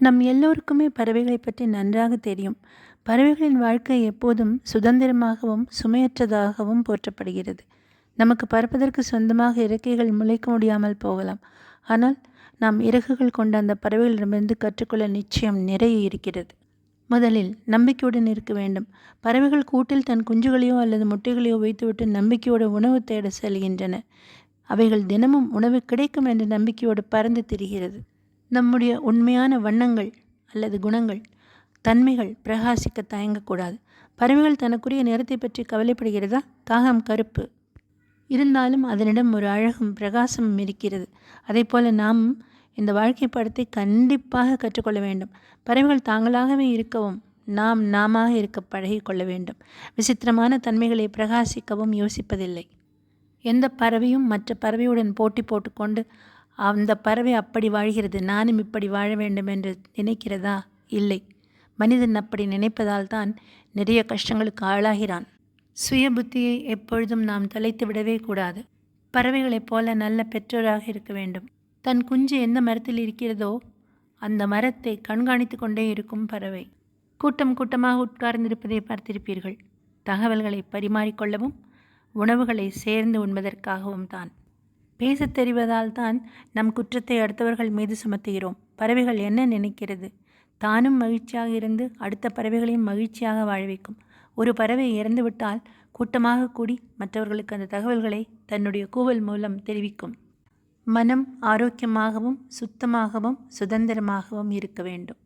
நம் எல்லோருக்குமே பறவைகளை பற்றி நன்றாக தெரியும். பறவைகளின் வாழ்க்கை எப்போதும் சுதந்திரமாகவும் சுமையற்றதாகவும் போற்றப்படுகிறது. நமக்கு பறப்பதற்கு சொந்தமாக இறக்கைகள் முளைக்க முடியாமல் போகலாம். ஆனால் நாம் இறகுகள் கொண்ட அந்த பறவைகளிடமிருந்து கற்றுக்கொள்ள நிச்சயம் நிறைய இருக்கிறது. முதலில் நம்பிக்கையுடன் இருக்க வேண்டும். பறவைகள் கூட்டில் தன் குஞ்சுகளையோ அல்லது முட்டைகளையோ வைத்துவிட்டு நம்பிக்கையோடு உணவு தேட செல்கின்றன. அவைகள் தினமும் உணவு கிடைக்கும் என்ற நம்பிக்கையோடு பறந்து திரிகிறது. நம்முடைய உண்மையான வண்ணங்கள் அல்லது குணங்கள், தன்மைகள் பிரகாசிக்க தயங்கக்கூடாது. பறவைகள் தனக்குரிய நிறத்தை பற்றி கவலைப்படுகிறதா? காகம் கருப்பு இருந்தாலும் அதனிடம் ஒரு அழகும் பிரகாசமும் இருக்கிறது. அதே போல நாமும் இந்த வாழ்க்கை படத்தை கண்டிப்பாக கற்றுக்கொள்ள வேண்டும். பறவைகள் தாங்களாகவே இருக்கவும் நாம் நாமாக இருக்க பழகிக்கொள்ள வேண்டும். விசித்திரமான தன்மைகளை பிரகாசிக்கவும் யோசிப்பதில்லை. எந்த பறவையும் மற்ற பறவையுடன் போட்டி போட்டுக்கொண்டு அந்த பறவை அப்படி வாழ்கிறது, நானும் இப்படி வாழ வேண்டும் என்று நினைக்கிறதா? இல்லை. மனிதன் அப்படி நினைப்பதால் தான் நிறைய கஷ்டங்களுக்கு ஆளாகிறான். சுய புத்தியை எப்பொழுதும் நாம் தொலைத்து விடவே கூடாது. பறவைகளைப் போல நல்ல பெற்றோராக இருக்க வேண்டும். தன் குஞ்சு எந்த மரத்தில் இருக்கிறதோ அந்த மரத்தை கண்காணித்து கொண்டே இருக்கும் பறவை. கூட்டம் கூட்டமாக உட்கார்ந்திருப்பதை பார்த்திருப்பீர்கள். தகவல்களை பரிமாறிக்கொள்ளவும் உணவுகளை சேர்ந்து உண்பதற்காகவும் தான். பேசத் தெரிவதால் தான் நம் குற்றத்தை அடுத்தவர்கள் மீது சுமத்துகிறோம். பறவைகள் என்ன நினைக்கிறது? தானும் மகிழ்ச்சியாக இருந்து அடுத்த பறவைகளையும் மகிழ்ச்சியாக வாழ வைக்கும். ஒரு பறவை இறந்துவிட்டால் கூட்டமாக கூடி மற்றவர்களுக்கு அந்த தகவல்களை தன்னுடைய கூவல் மூலம் தெரிவிக்கும். மனம் ஆரோக்கியமாகவும் சுத்தமாகவும் சுதந்திரமாகவும் இருக்க வேண்டும்.